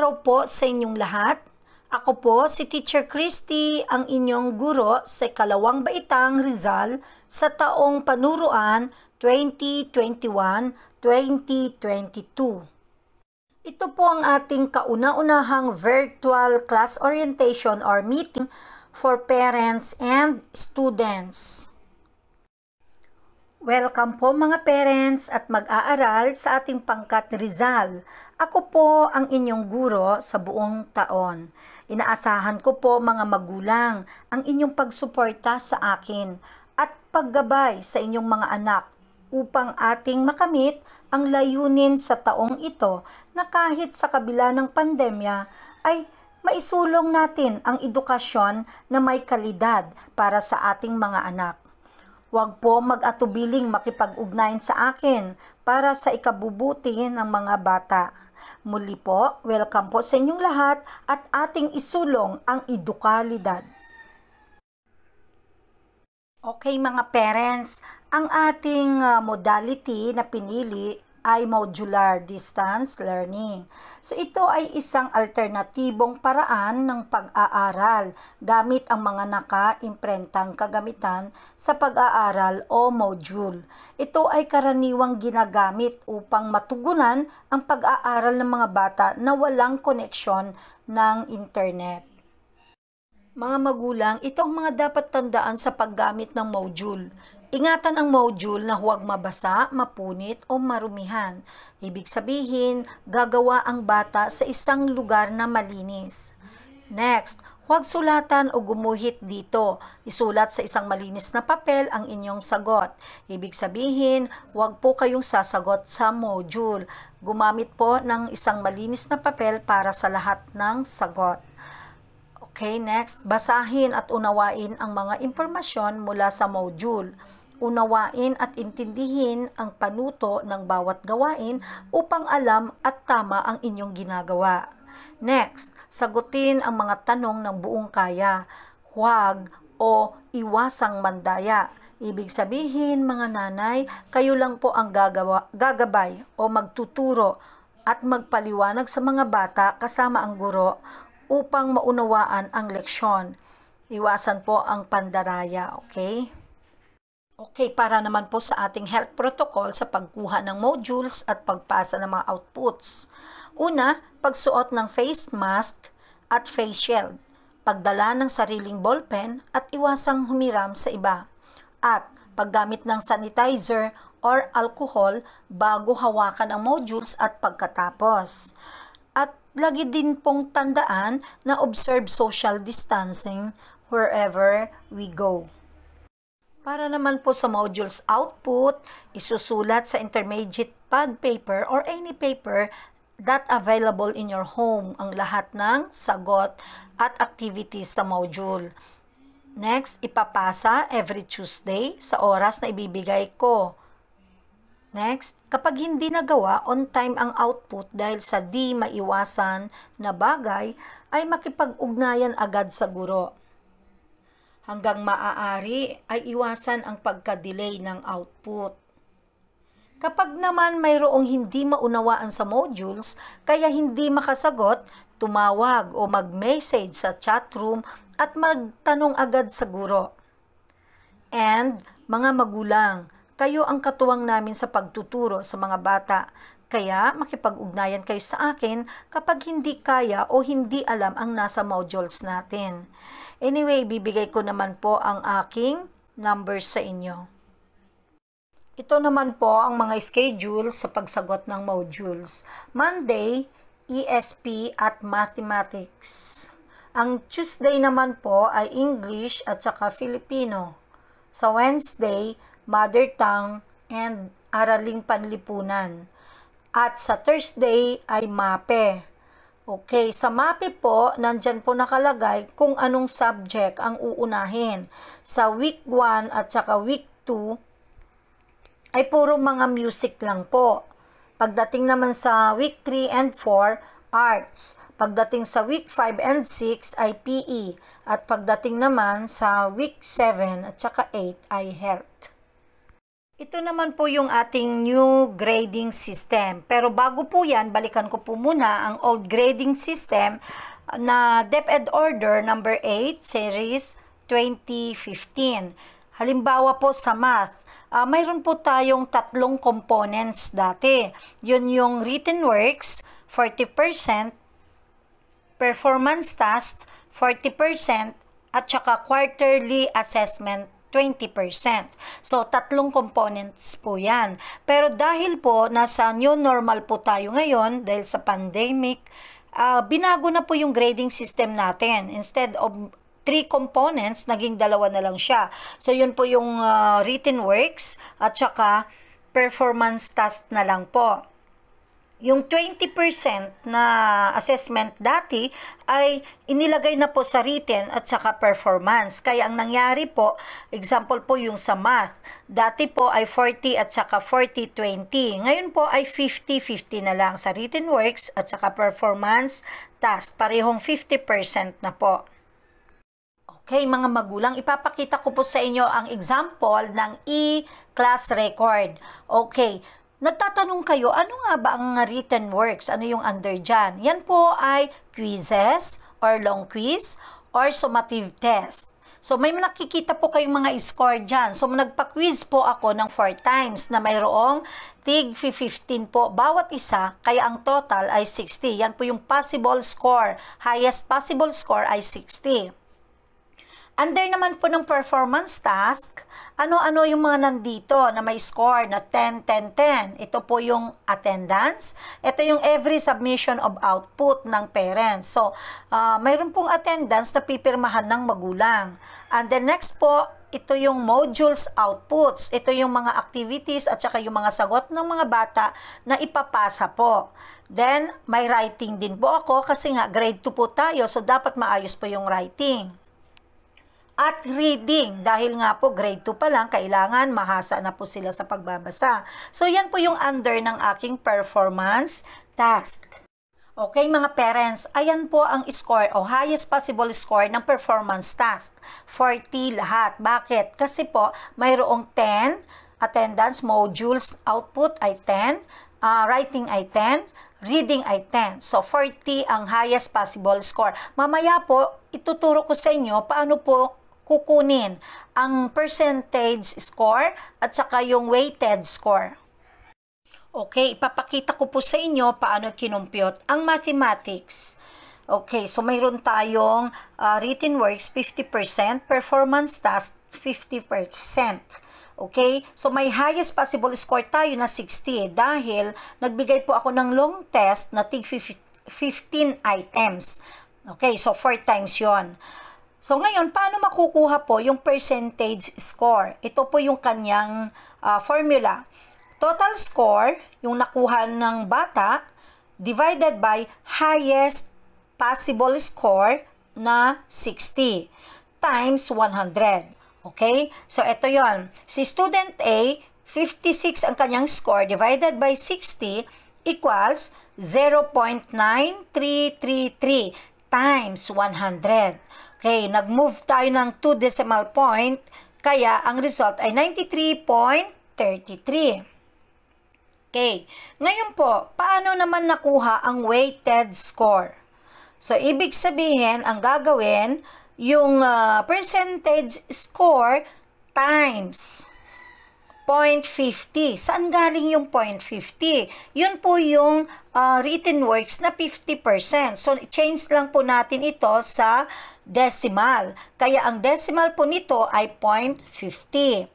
araw po sa inyong lahat. Ako po si Teacher Christy, ang inyong guro sa Ikalawang Baitang Rizal sa taong panuruan 2021-2022. Ito po ang ating kauna-unahang virtual class orientation or meeting for parents and students. Welcome po mga parents at mag-aaral sa ating pangkat Rizal. Ako po ang inyong guro sa buong taon. Inaasahan ko po mga magulang ang inyong pagsuporta sa akin at paggabay sa inyong mga anak upang ating makamit ang layunin sa taong ito na kahit sa kabila ng pandemya ay maisulong natin ang edukasyon na may kalidad para sa ating mga anak. Huwag po mag-atubiling makipag-ugnayan sa akin para sa ikabubuti ng mga bata. Muli po, welcome po sa inyong lahat at ating isulong ang edukalidad. Okay mga parents, ang ating modality na pinili ay modular distance learning. So ito ay isang alternatibong paraan ng pag-aaral gamit ang mga naka-imprentang kagamitan sa pag-aaral o module. Ito ay karaniwang ginagamit upang matugunan ang pag-aaral ng mga bata na walang koneksyon ng internet. Mga magulang, ito ang mga dapat tandaan sa paggamit ng module. Ingatan ang module na huwag mabasa, mapunit o marumihan. Ibig sabihin, gagawa ang bata sa isang lugar na malinis. Next, huwag sulatan o gumuhit dito. Isulat sa isang malinis na papel ang inyong sagot. Ibig sabihin, huwag po kayong sasagot sa module. Gumamit po ng isang malinis na papel para sa lahat ng sagot. Okay, next, basahin at unawain ang mga impormasyon mula sa module. Unawain at intindihin ang panuto ng bawat gawain upang alam at tama ang inyong ginagawa. Next, sagutin ang mga tanong ng buong kaya. Huwag o iwasang mandaya. Ibig sabihin, mga nanay, kayo lang po ang gagabay o magtuturo at magpaliwanag sa mga bata kasama ang guro upang maunawaan ang leksyon. Iwasan po ang pandaraya, okay? Okay, para naman po sa ating health protocol sa pagkuha ng modules at pagpasa ng mga outputs. Una, pagsuot ng face mask at face shield, pagdala ng sariling ballpen at iwasang humiram sa iba, at paggamit ng sanitizer or alcohol bago hawakan ang modules at pagkatapos. At lagi din pong tandaan na observe social distancing wherever we go. Para naman po sa modules output, isusulat sa intermediate pad paper or any paper that available in your home ang lahat ng sagot at activities sa module. Next, ipapasa every Tuesday sa oras na ibibigay ko. Next, kapag hindi nagawa on time ang output dahil sa di maiwasan na bagay, ay makipag-ugnayan agad sa guro. Hanggang maaari ay iwasan ang pagka-delay ng output. Kapag naman mayroong hindi maunawaan sa modules, kaya hindi makasagot, tumawag o mag-message sa chat room at magtanong agad sa guro. And mga magulang, kayo ang katuwang namin sa pagtuturo sa mga bata, kaya makipag-ugnayan kayo sa akin kapag hindi kaya o hindi alam ang nasa modules natin. Anyway, bibigay ko naman po ang aking numbers sa inyo. Ito naman po ang mga schedule sa pagsagot ng modules. Monday, ESP at Mathematics. Ang Tuesday naman po ay English at saka Filipino. Sa Wednesday, Mother Tongue and Araling Panlipunan. At sa Thursday ay MAPE. Okay, sa MAPE po, nandyan po nakalagay kung anong subject ang uunahin. Sa week 1 at saka week 2 ay puro mga music lang po. Pagdating naman sa week 3 and 4, arts. Pagdating sa week 5 and 6 ay PE. At pagdating naman sa week 7 at saka 8 ay health. Ito naman po yung ating new grading system. Pero bago po yan, balikan ko po muna ang old grading system na DepEd Order number 8, Series 2015. Halimbawa po sa math, mayroon po tayong tatlong components dati. Yun yung written works, 40%, performance task, 40%, at saka quarterly assessment, 20%. So, tatlong components po yan. Pero dahil po nasa new normal po tayo ngayon, dahil sa pandemic, binago na po yung grading system natin. Instead of 3 components, naging 2 na lang siya. So, yun po yung written works at saka performance task na lang po. Yung 20% na assessment dati ay inilagay na po sa written at saka performance. Kaya ang nangyari po, example po yung sa math, dati po ay 40 at saka 40-20. Ngayon po ay 50-50 na lang sa written works at saka performance task. Parehong 50% na po. Okay, mga magulang, ipapakita ko po sa inyo ang example ng e-class record. Okay. Nagtatanong kayo, ano nga ba ang written works? Ano yung under dyan? Yan po ay quizzes or long quiz or summative test. So may nakikita po kayong mga score dyan. So nagpa-quiz po ako ng 4 times na mayroong tig 15 po bawat isa, kaya ang total ay 60. Yan po yung possible score. Highest possible score ay 60. Under naman po ng performance task, ano-ano yung mga nandito na may score na 10, 10, 10. Ito po yung attendance. Ito yung every submission of output ng parents. So, mayroon pong attendance na pipirmahan ng magulang. And then next po, ito yung modules outputs. Ito yung mga activities at saka yung mga sagot ng mga bata na ipapasa po. Then, may writing din po ako kasi nga grade 2 po tayo. So, dapat maayos po yung writing. At reading, dahil nga po grade 2 pa lang, kailangan mahasa na po sila sa pagbabasa. So, yan po yung under ng aking performance task. Okay, mga parents, ayan po ang score o highest possible score ng performance task. 40 lahat. Bakit? Kasi po, mayroong 10, attendance, modules, output ay 10, writing ay 10, reading ay 10. So, 40 ang highest possible score. Mamaya po, ituturo ko sa inyo paano po kukunin ang percentage score at saka yung weighted score. Okay, ipapakita ko po sa inyo paano kinumpute ang mathematics. Okay, so mayroon tayong written works 50%, performance task 50%. Okay, so may highest possible score tayo na 60 dahil nagbigay po ako ng long test na tig 15 items. Okay, so 4 times yon. So ngayon, paano makukuha po yung percentage score? Ito po yung kanyang formula. Total score, yung nakuha ng bata, divided by highest possible score na 60 times 100. Okay? So ito yon. Si student A, 56 ang kanyang score divided by 60 equals 0.9333 times 100. Okay, nag-move tayo ng 2 decimal point, kaya ang result ay 93.33. Okay, ngayon po, paano naman nakuha ang weighted score? So, ibig sabihin, ang gagawin, yung percentage score times 0.50. Saan galing yung 0.50? Yun po yung written works na 50%. So, change lang po natin ito sa decimal. Kaya ang decimal po nito ay 0.50.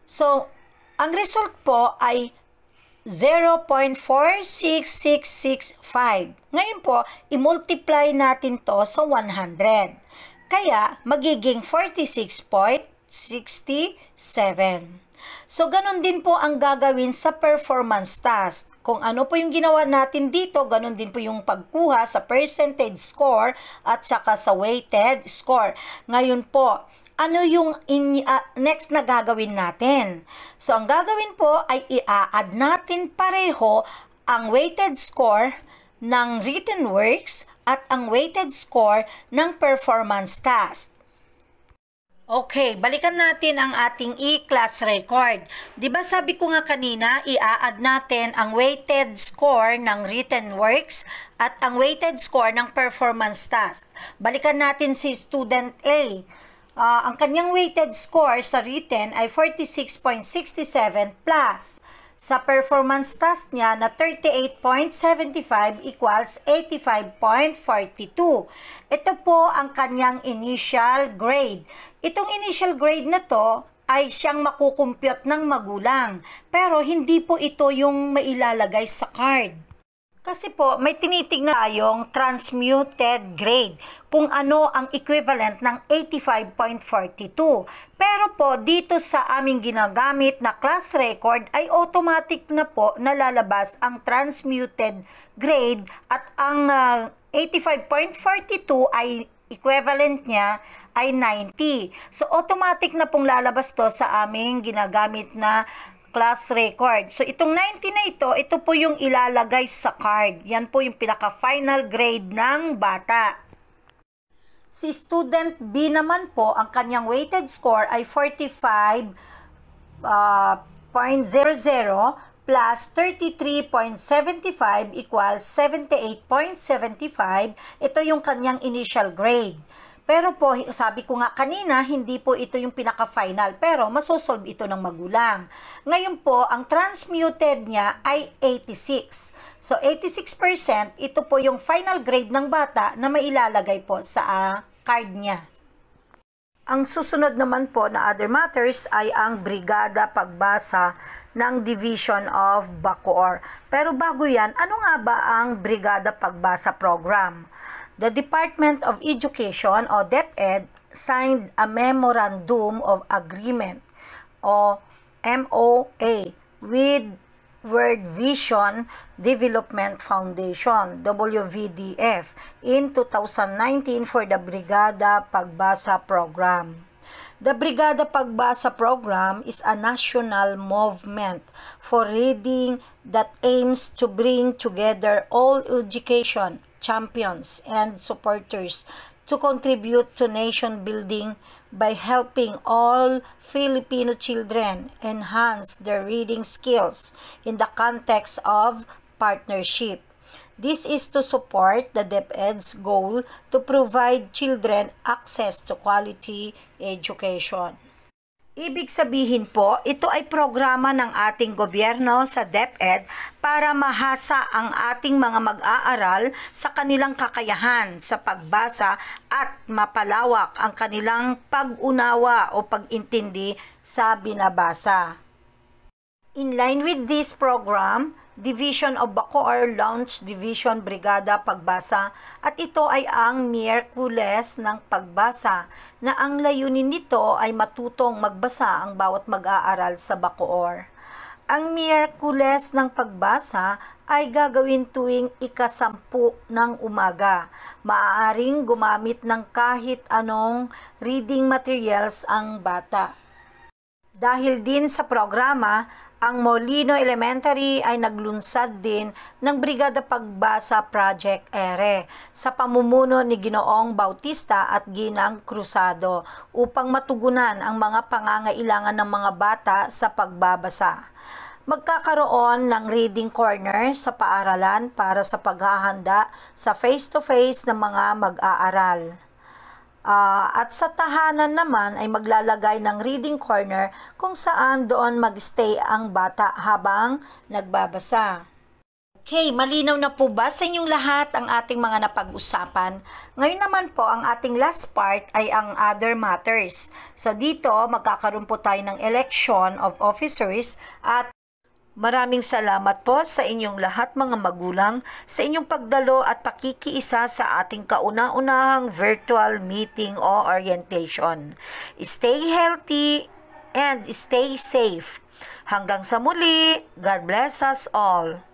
So, ang result po ay 0.46665. Ngayon po, i-multiply natin to sa 100. Kaya, magiging 46.67. So, ganun din po ang gagawin sa performance task. Kung ano po yung ginawa natin dito, ganun din po yung pagkuha sa percentage score at saka sa weighted score. Ngayon po, ano yung next na gagawin natin? So, ang gagawin po ay i-add natin pareho ang weighted score ng written works at ang weighted score ng performance task. Okay, balikan natin ang ating e-class record. 'Di ba sabi ko nga kanina, i-add natin ang weighted score ng written works at ang weighted score ng performance task. Balikan natin si student A. Ang kanyang weighted score sa written ay 46.67 plus sa performance task niya na 38.75 equals 85.42. Ito po ang kanyang initial grade. Itong initial grade na to ay siyang makukumpyot ng magulang. Pero hindi po ito yung mailalagay sa card. Kasi po, may tinitignan tayong transmuted grade, kung ano ang equivalent ng 85.42. Pero po, dito sa aming ginagamit na class record, ay automatic na po nalalabas ang transmuted grade at ang 85.42 ay equivalent niya ay 90. So, automatic na pong lalabas to sa aming ginagamit na class record. So, itong 90 na ito po yung ilalagay sa card. Yan po yung pinaka-final grade ng bata. Si student B naman po, ang kanyang weighted score ay 45.00 plus 33.75 equals 78.75. Ito yung kanyang initial grade. Pero po, sabi ko nga kanina, hindi po ito yung pinaka-final. Pero masosolve ito ng magulang. Ngayon po, ang transmuted niya ay 86. So, 86%, ito po yung final grade ng bata na mailalagay po sa card niya. Ang susunod naman po na other matters ay ang Brigada Pagbasa ng Division of Bacoor. Pero bago yan, ano nga ba ang Brigada Pagbasa Program? The Department of Education o DepEd signed a Memorandum of Agreement o MOA with World Vision Development Foundation WVDF in 2019 for the Brigada Pagbasa Program. The Brigada Pagbasa Program is a national movement for reading that aims to bring together all education champions and supporters to contribute to nation building by helping all Filipino children enhance their reading skills in the context of partnership. This is to support the DepEd's goal to provide children access to quality education. Ibig sabihin po, ito ay programa ng ating gobyerno sa DepEd para mahasa ang ating mga mag-aaral sa kanilang kakayahan sa pagbasa at mapalawak ang kanilang pag-unawa o pag-intindi sa binabasa. In line with this program, Division of Bacoor launched Division Brigada Pagbasa at ito ay ang Miyerkules ng Pagbasa na ang layunin nito ay matutong magbasa ang bawat mag-aaral sa Bacoor. Ang Miyerkules ng Pagbasa ay gagawin tuwing ika-10 ng umaga. Maaaring gumamit ng kahit anong reading materials ang bata. Dahil din sa programa, ang Molino Elementary ay naglunsad din ng Brigada Pagbasa Project ERE sa pamumuno ni Ginoong Bautista at Ginang Cruzado upang matugunan ang mga pangangailangan ng mga bata sa pagbabasa. Magkakaroon ng reading corner sa paaralan para sa paghahanda sa face-to-face ng mga mag-aaral. At sa tahanan naman ay maglalagay ng reading corner kung saan doon mag-stay ang bata habang nagbabasa. Okay, malinaw na po ba sa inyong lahat ang ating mga napag-usapan? Ngayon naman po, ang ating last part ay ang other matters. So dito, magkakaroon po tayo ng election of officers at maraming salamat po sa inyong lahat mga magulang sa inyong pagdalo at pakikiisa sa ating kauna-unahang virtual meeting o orientation. Stay healthy and stay safe. Hanggang sa muli, God bless us all.